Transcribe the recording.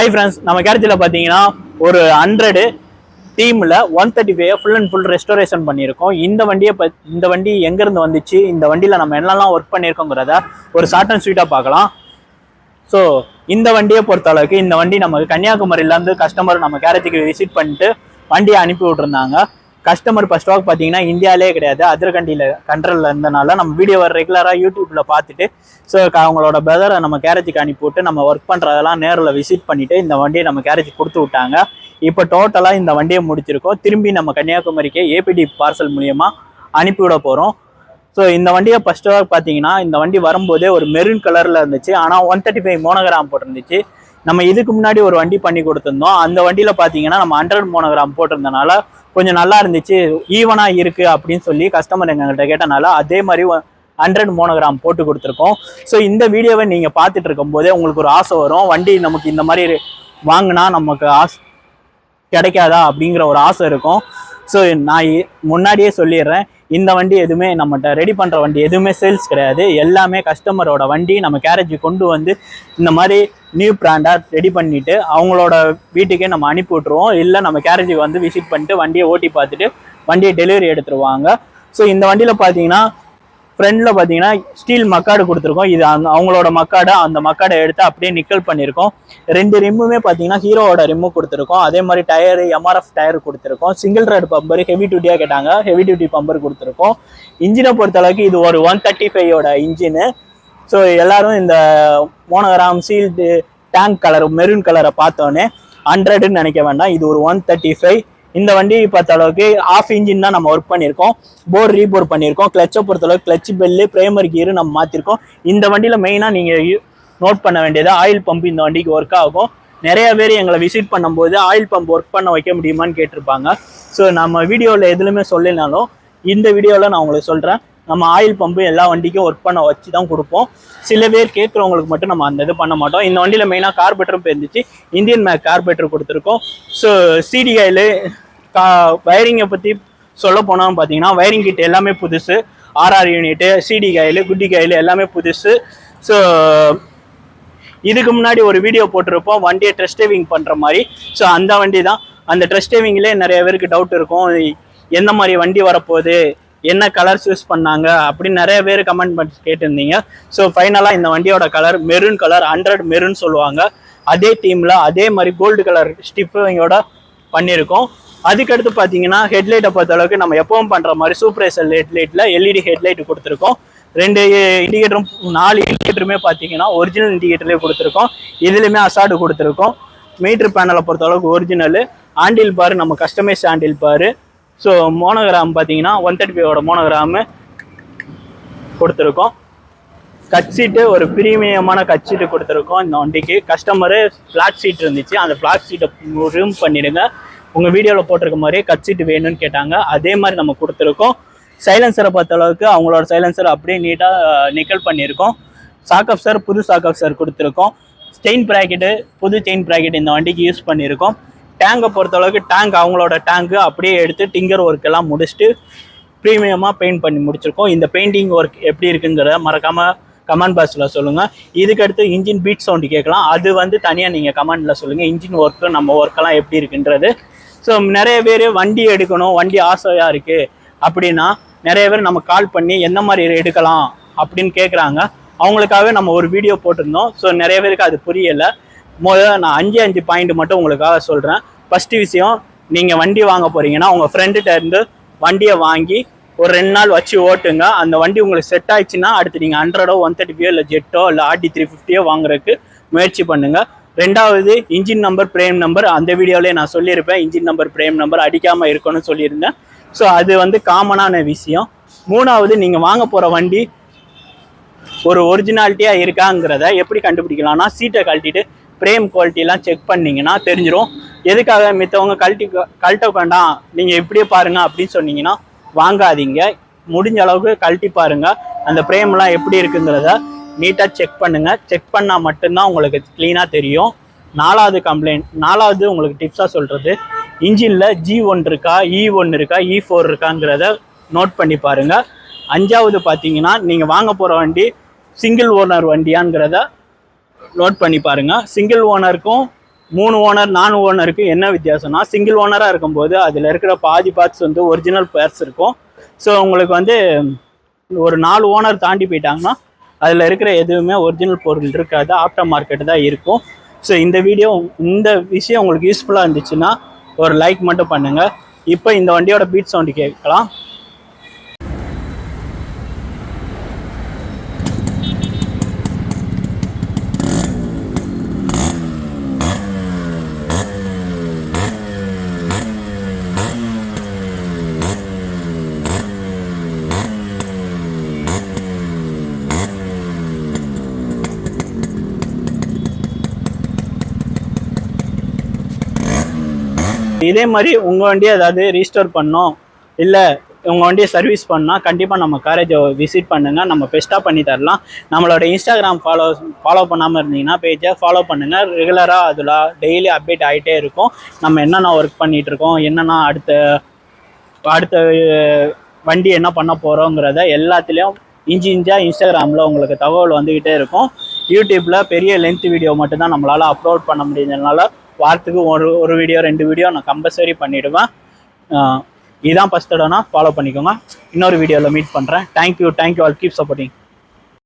Hi friends, நம்ம கேரேஜில் பார்த்தீங்கன்னா ஒரு 100 டீமில் 135 ஃபுல் அண்ட் ஃபுல் ரெஸ்டோரேஷன் பண்ணியிருக்கோம். இந்த வண்டி எங்கேருந்து வந்துச்சு, இந்த வண்டியில் நம்ம என்னெல்லாம் ஒர்க் பண்ணியிருக்கோங்கிறத ஒரு ஷார்ட் அண்ட் ஸ்வீட்டாக பார்க்கலாம். ஸோ இந்த வண்டியை பொறுத்த அளவுக்கு இந்த வண்டி நமக்கு கன்னியாகுமரியிலேருந்து கஸ்டமர் நம்ம கேரேஜுக்கு விசிட் பண்ணிட்டு வண்டியை அனுப்பி விட்ருந்தாங்க. கஸ்டமர் ஃபர்ஸ்ட் ஸ்டாக் பார்த்தீங்கன்னா இந்தியாவிலே கிடையாது, அதர் கண்ட்ரியில் இருந்தனால நம்ம வீடியோவை ரெகுலராக யூடியூப்பில் பார்த்துட்டு ஸோ அவங்களோட பிரதரை நம்ம கேரேஜுக்கு அனுப்பிவிட்டு நம்ம ஒர்க் பண்ணுறதெல்லாம் நேரில் விசிட் பண்ணிவிட்டு இந்த வண்டியை நம்ம கேரேஜுக்கு கொடுத்து விட்டாங்க. இப்போ டோட்டலாக இந்த வண்டியை முடிச்சிருக்கோம். திரும்பி நம்ம கன்னியாகுமரிக்கு ஏபிடி பார்சல் மூலியமாக அனுப்பிவிட போகிறோம். ஸோ இந்த வண்டியை ஃபர்ஸ்ட் ஸ்டாக் பார்த்தீங்கன்னா இந்த வண்டி வரும்போதே ஒரு மெரூன் கலரில் இருந்துச்சு, ஆனால் 135 மோனோகிராம் போட்டிருந்துச்சு. நம்ம இதுக்கு முன்னாடி ஒரு வண்டி பண்ணி கொடுத்துருந்தோம். அந்த வண்டியில் பார்த்தீங்கன்னா நம்ம 100 மோனோகிராம் போட்டிருந்தனால கொஞ்சம் நல்லா இருந்துச்சு, ஈவனாக இருக்குது அப்படின்னு சொல்லி கஸ்டமர் எங்கள்கிட்ட கேட்டனால அதே மாதிரி 100 மோனோகிராம் போட்டு கொடுத்துருக்கோம். ஸோ இந்த வீடியோவை நீங்கள் பார்த்துட்டு இருக்கும்போதே உங்களுக்கு ஒரு ஆசை வரும், வண்டி நமக்கு இந்த மாதிரி வாங்கினா நமக்கு கிடைக்காதா அப்படிங்கிற ஒரு ஆசை இருக்கும். ஸோ நான் முன்னாடியே சொல்லிடுறேன், இந்த வண்டி எதுவுமே நம்மகிட்ட ரெடி பண்ணுற வண்டி எதுவுமே சேல்ஸ் கிடையாது. எல்லாமே கஸ்டமரோட வண்டி நம்ம கேரேஜ் கொண்டு வந்து இந்த மாதிரி நியூ பிராண்டாக ரெடி பண்ணிவிட்டு அவங்களோட வீட்டுக்கே நம்ம அனுப்பி விட்ருவோம். இல்லை நம்ம கேரேஜுக்கு வந்து விசிட் பண்ணிட்டு வண்டியை ஓட்டி பார்த்துட்டு வண்டியை டெலிவரி எடுத்துருவாங்க. ஸோ இந்த வண்டியில் பார்த்தீங்கன்னா ஃப்ரண்டில் பார்த்தீங்கன்னா ஸ்டீல் மக்காடு கொடுத்துருக்கோம். இது அவங்களோட மக்காடை, அந்த மக்காடை எடுத்து அப்படியே நிக்கல் பண்ணியிருக்கோம். 2 ரிம்முமே பார்த்தீங்கன்னா ஹீரோவோட ரிம்மு கொடுத்துருக்கோம். அதே மாதிரி டயரு எம்ஆர்எஃப் டயர் கொடுத்துருக்கோம். சிங்கிள் ரெட் பம்பர் ஹெவி டியூட்டியாக கேட்டாங்க, ஹெவி டியூட்டி பம்பர் கொடுத்துருக்கோம். இன்ஜினை பொறுத்தளவுக்கு இது ஒரு 135ஓட இன்ஜினு. ஸோ எல்லாரும் இந்த monogram sealed tank colour maroon கலரை பார்த்தோன்னே 100ன்னு நினைக்க வேண்டாம், இது ஒரு 135. இந்த வண்டி பார்த்த அளவுக்கு ஆஃப் இன்ஜின் தான் நம்ம ஒர்க் பண்ணியிருக்கோம். போர் ரீபோர் பண்ணியிருக்கோம். கிளச்சை பொறுத்தளவுக்கு கிளச் பெல்லு பிரைமரி கீரு நம்ம மாற்றிருக்கோம். இந்த வண்டியில் மெயினாக நீங்கள் நோட் பண்ண வேண்டியது ஆயில் பம்ப் இந்த வண்டிக்கு ஒர்க் ஆகும். நிறைய பேர் எங்களை விசிட் பண்ணும்போது ஆயில் பம்ப் ஒர்க் பண்ண வைக்க முடியுமான்னு கேட்டிருப்பாங்க. ஸோ நம்ம வீடியோவில் எதுலையுமே சொல்லினாலும் இந்த வீடியோவில் நான் உங்களுக்கு சொல்கிறேன், நம்ம ஆயில் பம்பு எல்லா வண்டிக்கும் ஒர்க் பண்ண வச்சு தான் கொடுப்போம். சில பேர் கேட்குறவங்களுக்கு மட்டும் நம்ம அந்த இது பண்ண மாட்டோம். இந்த வண்டியில் மெயினாக கார்பெட்டரும் இருந்துச்சு, இந்தியன் மேக் கார்பெட்டர் கொடுத்துருக்கோம். ஸோ சிடி ஆயில் வயரிங்கை பற்றி சொல்ல போனோம்னு பார்த்தீங்கன்னா வயரிங் கிட் எல்லாமே புதுசு, ஆர்ஆர் யூனிட்டு, சிடி காயில், குட்டி காயில் எல்லாமே புதுசு. ஸோ இதுக்கு முன்னாடி ஒரு வீடியோ போட்டிருப்போம் வண்டியை டெஸ்ட் ட்ரைவிங் பண்ணுற மாதிரி. ஸோ அந்த வண்டி தான். அந்த டெஸ்ட் ட்ரைவிங்லேயே நிறைய பேருக்கு டவுட் இருக்கும், எந்த மாதிரி வண்டி வரப்போகுது, என்ன கலர்ஸ் யூஸ் பண்ணாங்க அப்படின்னு நிறைய பேர் கமெண்ட் பண்ணி கேட்டிருந்தீங்க. ஸோ ஃபைனலாக இந்த வண்டியோட கலர் மெரூன் கலர், 100 மெரூன் சொல்லுவாங்க. அதே டீமில் அதே மாதிரி கோல்டு கலர் ஸ்டிஃபிங்கோட பண்ணியிருக்கோம். அதுக்கடுத்து பார்த்தீங்கன்னா ஹெட்லைட்டை பொறுத்த அளவுக்கு நம்ம எப்பவும் பண்ணுற மாதிரி சூப்பர்வைசர் ஹெட்லைட்டில் எல்இடி ஹெட்லைட் கொடுத்துருக்கோம். 2 இண்டிகேட்டரும் 4 இண்டிகேட்டருமே பார்த்தீங்கன்னா ஒரிஜினல் இண்டிகேட்டர்லேயே கொடுத்துருக்கோம். இதுலேயுமே அசாடு கொடுத்துருக்கோம். மீட்ரு பேனலை பொறுத்த அளவுக்கு ஒரிஜினல். ஆண்டில் பார் நம்ம கஸ்டமைஸ் ஆண்டில் பார். ஸோ மோனோகிராம் பார்த்தீங்கன்னா 135ஓட மோனோகிராமு கொடுத்துருக்கோம். கட் சீட்டு ஒரு ப்ரீமியமான கட் சீட்டு கொடுத்துருக்கோம். இந்த வண்டிக்கு கஸ்டமரு ஃப்ளாட் சீட் இருந்துச்சு, அந்த ஃப்ளாட் சீட்டை ரிமூவ் பண்ணிடுங்க, உங்கள் வீடியோவில் போட்டிருக்க மாதிரியே கட் சீட்டு வேணும்னு கேட்டாங்க. அதே மாதிரி நம்ம கொடுத்துருக்கோம். சைலன்சரை பொறுத்த அளவுக்கு அவங்களோட சைலன்சர் அப்படியே நீட்டாக நிக்கல் பண்ணியிருக்கோம். சாக்கப்சர் புது சாக்கப்சர் கொடுத்துருக்கோம். செயின் ப்ராக்கெட்டு புது செயின் ப்ராக்கெட் இந்த வண்டிக்கு யூஸ் பண்ணியிருக்கோம். டேங்கை பொறுத்த அளவுக்கு டேங்க் அவங்களோட டேங்கு அப்படியே எடுத்து டிங்கர் ஒர்க் எல்லாம் முடிச்சுட்டு ப்ரீமியமாக பெயிண்ட் பண்ணி முடிச்சிருக்கோம். இந்த பெயிண்டிங் ஒர்க் எப்படி இருக்குங்கிறத மறக்காமல் கமெண்ட் பாக்ஸில் சொல்லுங்கள். இதுக்கடுத்து இன்ஜின் பீட் சவுண்டு கேட்கலாம், அது வந்து தனியாக நீங்கள் கமெண்டில் சொல்லுங்கள், இன்ஜின் ஒர்க்கு நம்ம ஒர்க்கெல்லாம் எப்படி இருக்குன்றது. ஸோ நிறைய பேர் வண்டி எடுக்கணும், வண்டி ஆசையாக இருக்குது அப்படின்னா நிறைய பேர் நம்ம கால் பண்ணி எந்த மாதிரி எடுக்கலாம் அப்படின்னு கேட்குறாங்க. அவங்களுக்காகவே நம்ம ஒரு வீடியோ போட்டிருந்தோம். ஸோ நிறைய பேருக்கு அது புரியலை. முதல்ல நான் 5 பாயிண்ட் மட்டும் உங்களுக்காக சொல்கிறேன். ஃபஸ்ட்டு விஷயம், நீங்கள் வண்டி வாங்க போகிறீங்கன்னா உங்கள் ஃப்ரெண்டுகிட்ட இருந்து வண்டியை வாங்கி ஒரு 2 நாள் வச்சு ஓட்டுங்க. அந்த வண்டி உங்களுக்கு செட் ஆயிடுச்சுன்னா அடுத்து நீங்கள் 100ஓ 135ஓ இல்லை ஜெட்டோ இல்லை RD 350ஓ வாங்குறதுக்கு முயற்சி பண்ணுங்கள். 2வது இன்ஜின் நம்பர் பிரேம் நம்பர், அந்த வீடியோவிலே நான் சொல்லியிருப்பேன், இன்ஜின் நம்பர் பிரேம் நம்பர் அடிக்காமல் இருக்கணும்னு சொல்லியிருந்தேன். ஸோ அது வந்து காமனான விஷயம். 3வது நீங்கள் வாங்க போகிற வண்டி ஒரு ஒரிஜினாலிட்டியாக இருக்காங்கிறத எப்படி கண்டுபிடிக்கலாம்னா சீட்டை கழட்டிட்டு பிரேம் குவாலிட்டிலாம் செக் பண்ணிங்கன்னா தெரிஞ்சிடும். எதுக்காக மித்தவங்க கழட்ட வேண்டாம் நீங்கள் இப்படியே பாருங்கள் அப்படின்னு சொன்னீங்கன்னா வாங்காதீங்க. முடிஞ்ச அளவுக்கு கழட்டி பாருங்கள், அந்த பிரேம்லாம் எப்படி இருக்குங்கிறத நீட்டாக செக் பண்ணுங்கள். செக் பண்ணால் மட்டும்தான் உங்களுக்கு க்ளீனாக தெரியும். 4வது உங்களுக்கு டிப்ஸாக சொல்கிறது, இன்ஜினில் G1 இருக்கா, E1 இருக்கா, E4 இருக்காங்கிறத நோட் பண்ணி பாருங்கள். 5வது பார்த்தீங்கன்னா நீங்கள் வாங்க போகிற வண்டி சிங்கிள் ஓனர் வண்டியாங்கிறத நோட் பண்ணி பாருங்கள். சிங்கிள் ஓனருக்கும் 3 ஓனர் 4 ஓனருக்கு என்ன வித்தியாசம்னா, சிங்கிள் ஓனராக இருக்கும்போது அதில் இருக்கிற பாதி பார்ட்ஸ் வந்து ஒரிஜினல் பார்ட்ஸ் இருக்கும். ஸோ உங்களுக்கு வந்து ஒரு 4 ஓனர் தாண்டி போயிட்டாங்கன்னா அதில் இருக்கிற எதுவுமே ஒரிஜினல் பொருள் இருக்காது, ஆஃப்டர் மார்க்கெட் தான் இருக்கும். ஸோ இந்த விஷயம் உங்களுக்கு யூஸ்ஃபுல்லாக இருந்துச்சுன்னா ஒரு லைக் மட்டும் பண்ணுங்கள். இப்போ இந்த வண்டியோட பீட் சவுண்டு கேட்கலாம். இதே மாதிரி உங்கள் வண்டியை ஏதாவது ரீஸ்டோர் பண்ணோம், இல்லை உங்கள் வண்டியை சர்வீஸ் பண்ணால் கண்டிப்பாக நம்ம காரேஜை விசிட் பண்ணுங்கள், நம்ம பெஸ்ட்டாக பண்ணி தரலாம். நம்மளோட இன்ஸ்டாகிராம் ஃபாலோ பண்ணாமல் இருந்தீங்கன்னா பேஜை ஃபாலோ பண்ணுங்கள். ரெகுலராக அதில் டெய்லி அப்டேட் ஆகிட்டே இருக்கும். நம்ம என்னென்ன ஒர்க் பண்ணிகிட்ருக்கோம், என்னென்னா அடுத்த வண்டி என்ன பண்ண போகிறோங்கிறத எல்லாத்துலேயும் இன்ச்சாக இன்ஸ்டாகிராமில் உங்களுக்கு தகவல் வந்துக்கிட்டே இருக்கும். யூடியூப்பில் பெரிய லென்த் வீடியோ மட்டும்தான் நம்மளால் அப்லோட் பண்ண முடிஞ்சதுனால வாரத்துக்கு ஒரு வீடியோ 2 வீடியோ நான் கம்பல்சரி பண்ணிவிடுவேன். இதான் ஃபஸ்ட் தடவைனா ஃபாலோ பண்ணிக்கோங்க. இன்னொரு வீடியோவில் மீட் பண்ணுறேன். Thank you all, keep supporting.